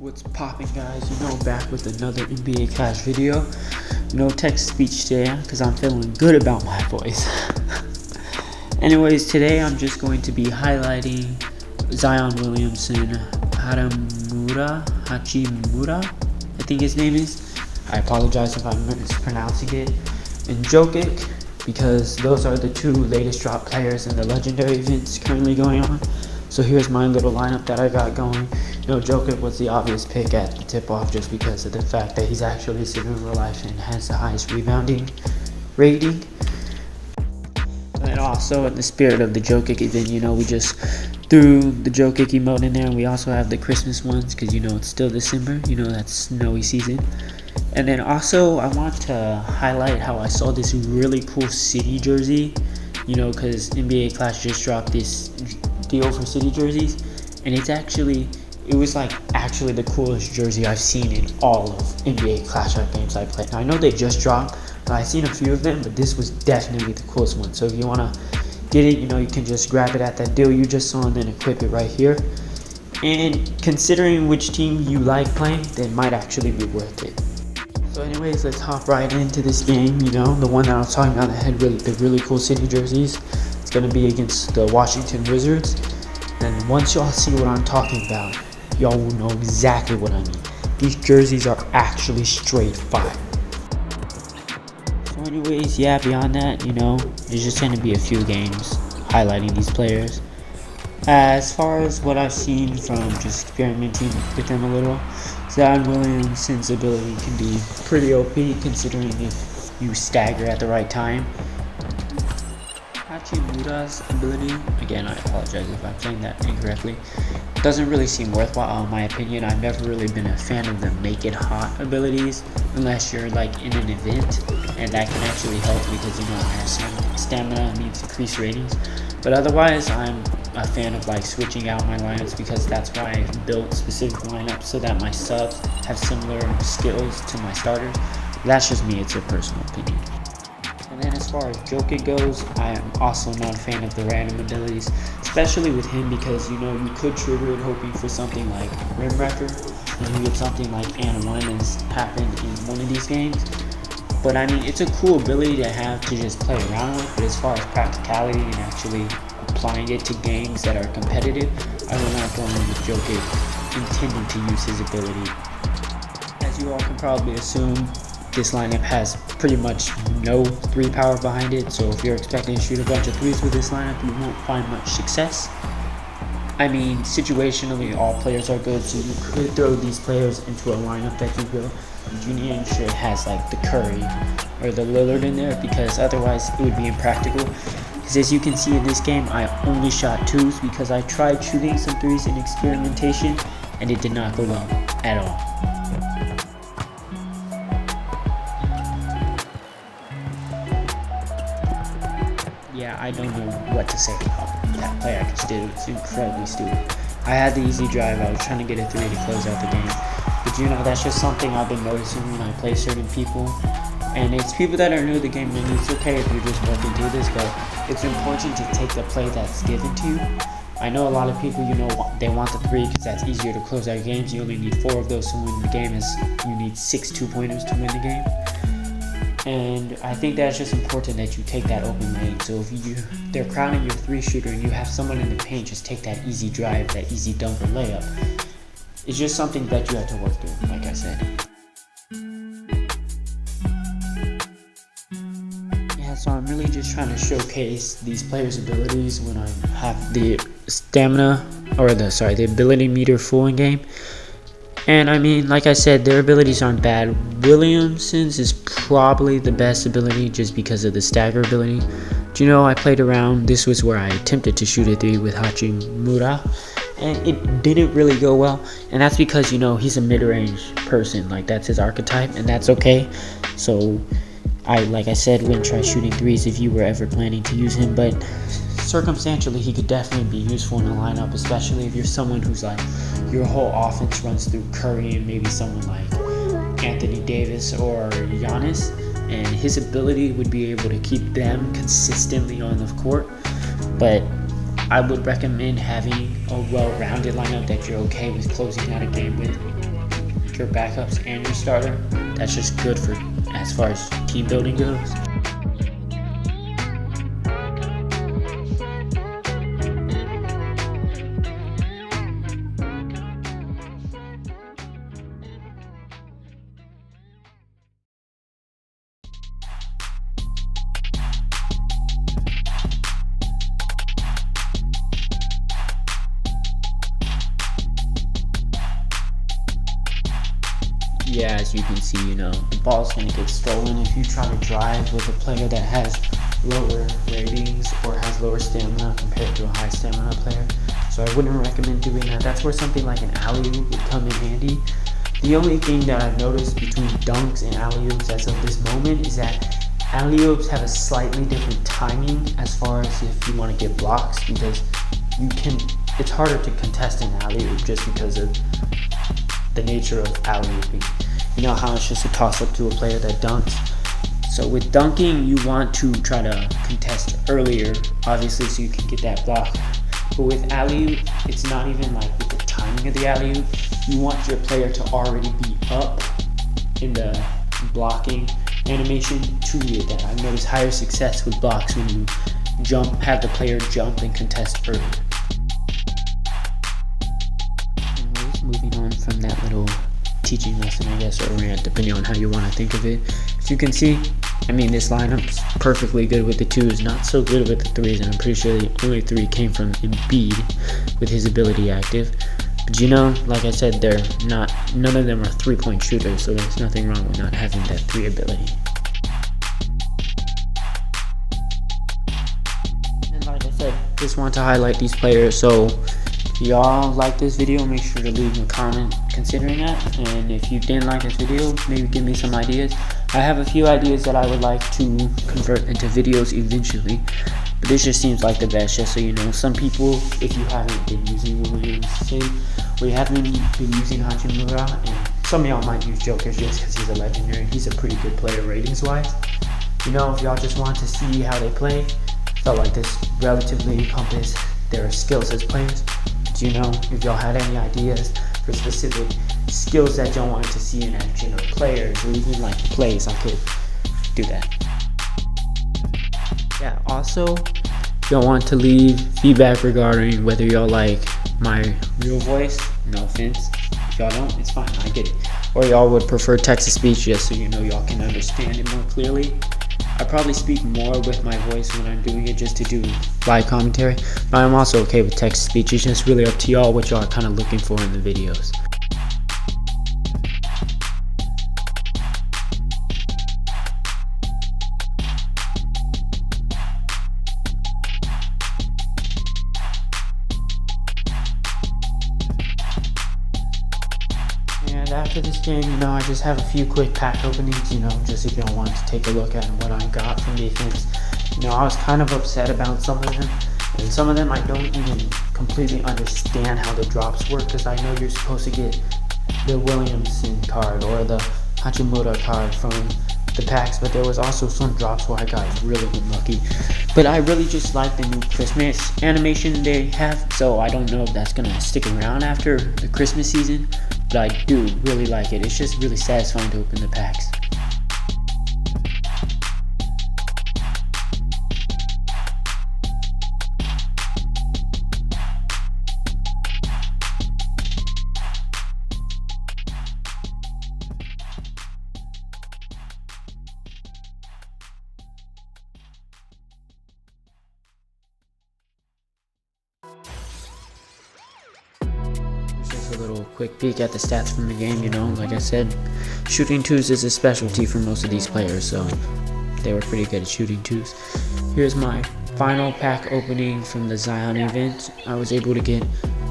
What's poppin', guys? Back with another NBA Clash video. No text-to-speech today because I'm feeling good about my voice. Anyways, today I'm just going to be highlighting Zion Williamson, Hachimura, I think his name is. I apologize if I'm mispronouncing it. And Jokic, because those are the two latest drop players in the legendary events currently going on. So here's my little lineup that I got going. Jokic was the obvious pick at the tip-off just because of the fact that he's actually seen in real life and has the highest rebounding rating. And also, in the spirit of the Jokic event, we just threw the Jokic emote in there. And we also have the Christmas ones because, it's still December. That's snowy season. And then also, I want to highlight how I saw this really cool City jersey. Because NBA Clash just dropped this deal for City jerseys. And it was actually the coolest jersey I've seen in all of NBA Clash games I played. Now, I know they just dropped, but I've seen a few of them, but this was definitely the coolest one. So if you want to get it, you can just grab it at that deal you just saw and then equip it right here. And considering which team you like playing, they might actually be worth it. So anyways, let's hop right into this game, the one that I was talking about that had the really cool City jerseys. It's going to be against the Washington Wizards. And once y'all see what I'm talking about, y'all will know exactly what I mean. These jerseys are actually straight fire. So anyways, beyond that, there's just going to be a few games highlighting these players. As far as what I've seen from just experimenting with them a little, Zion Williamson's ability can be pretty OP considering if you stagger at the right time. Hachimura's ability, again I apologize if I'm saying that incorrectly, doesn't really seem worthwhile in my opinion. I've never really been a fan of the make it hot abilities unless you're in an event, and that can actually help because our stamina needs increased ratings. But otherwise, I'm a fan of switching out my lineups because that's why I built specific lineups so that my subs have similar skills to my starters. That's just me, it's a personal opinion. And then as far as Jokic goes, I am also not a fan of the random abilities, especially with him because you could trigger it hoping for something like Rim Wrecker, and you get something like Anna 1 has happened in one of these games. But it's a cool ability to have to just play around with, but as far as practicality and actually applying it to games that are competitive, I will not go in with Jokic intending to use his ability. As you all can probably assume, this lineup has pretty much no 3 power behind it, so if you're expecting to shoot a bunch of 3s with this lineup, you won't find much success. Situationally, all players are good, so you could throw these players into a lineup that you build. You need to ensure it has the Curry or the Lillard in there because otherwise it would be impractical. Because as you can see in this game, I only shot 2s because I tried shooting some 3s in experimentation and it did not go well at all. I don't know what to say about that play I just did. It was incredibly stupid. I had the easy drive. I was trying to get a 3 to close out the game. But that's just something I've been noticing when I play certain people. And it's people that are new to the game, and it's okay if you're just working through this, but it's important to take the play that's given to you. I know a lot of people, they want the 3 because that's easier to close out games. You only need 4 of those to win the game, as you need 6 2-pointers to win the game. And I think that's just important that you take that open lane. So if they're crowding your 3 shooter and you have someone in the paint, just take that easy drive, that easy dunk or layup. It's just something that you have to work through, like I said. So I'm really just trying to showcase these players' abilities when I have the stamina, or the ability meter full in game. And like I said, their abilities aren't bad. Williamson's is probably the best ability just because of the stagger ability. I played around. This was where I attempted to shoot a 3 with Hachimura, and it didn't really go well. And that's because, he's a mid-range person. That's his archetype, and that's okay. So, like I said, wouldn't try shooting 3s if you were ever planning to use him. But circumstantially, he could definitely be useful in a lineup, especially if you're someone who's your whole offense runs through Curry and maybe someone like Anthony Davis or Giannis, and his ability would be able to keep them consistently on the court. But I would recommend having a well-rounded lineup that you're okay with closing out a game with. your backups and your starter. That's just good for as far as team building goes. Yeah, as you can see, the ball's going to get stolen if you try to drive with a player that has lower ratings or has lower stamina compared to a high stamina player. So I wouldn't recommend doing that. That's where something like an alley-oop would come in handy. The only thing that I've noticed between dunks and alley-oops as of this moment is that alley-oops have a slightly different timing as far as if you want to get blocks, because it's harder to contest an alley-oop just because of the nature of alley-ooping. You know how it's just a toss-up to a player that dunks. So with dunking, you want to try to contest earlier, obviously, so you can get that block. But with alley-oop, it's not even like with the timing of the alley-oop. You want your player to already be up in the blocking animation to get that. I've noticed higher success with blocks when you have the player jump and contest earlier. Anyways, moving on from that little teaching lesson, I guess, or rant, depending on how you want to think of it. As you can see, this lineup's perfectly good with the 2s, not so good with the 3s, and I'm pretty sure the only 3 came from Embiid with his ability active. But like I said, none of them are 3-point shooters, so there's nothing wrong with not having that 3 ability. And like I said, just want to highlight these players, so if y'all like this video, make sure to leave a comment considering that. And if you didn't like this video, maybe give me some ideas. I have a few ideas that I would like to convert into videos eventually, but this just seems like the best, just so you know. Some people, if you haven't been using Williamson, or you haven't been using Hachimura, and some of y'all might use Jokic just because he's a legendary. He's a pretty good player ratings wise. If y'all just want to see how they play, I felt like this relatively encompassed their skills as players. If y'all had any ideas for specific skills that y'all wanted to see in action, or players, or even like plays, I could do that. Yeah, also, if y'all want to leave feedback regarding whether y'all like my real voice, no offense. If y'all don't, it's fine, I get it. Or y'all would prefer text-to-speech, just so y'all can understand it more clearly. I probably speak more with my voice when I'm doing it, just to do live commentary, but I'm also okay with text-to-speech. It's just really up to y'all what y'all are kind of looking for in the videos. And after this game, I just have a few quick pack openings, just if y'all want to take a look at what I got from defense. I was kind of upset about some of them, and some of them I don't even completely understand how the drops work, because I know you're supposed to get the Williamson card or the Hachimura card from the packs, but there was also some drops where I got really unlucky. But I really just like the new Christmas animation they have, so I don't know if that's gonna stick around after the Christmas season, but I do really like it. It's just really satisfying to open the packs. Just a little quick peek at the stats from the game. Like I said, shooting 2s is a specialty for most of these players, so they were pretty good at shooting 2s. Here's my final pack opening from the Zion event. I was able to get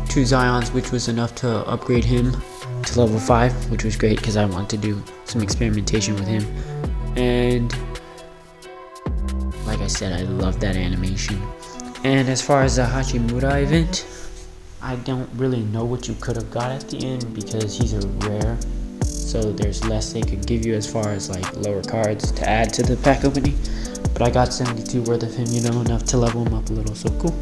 2 Zions, which was enough to upgrade him to level 5, which was great because I wanted to do some experimentation with him. And like I said, I love that animation. And as far as the Hachimura event, I don't really know what you could have got at the end because he's a rare, so there's less they could give you as far as like lower cards to add to the pack opening. But I got 72 worth of him, enough to level him up a little, so cool.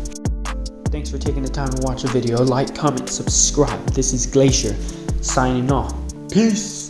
Thanks for taking the time to watch the video. Like, comment, subscribe. This is Glacier signing off. Peace.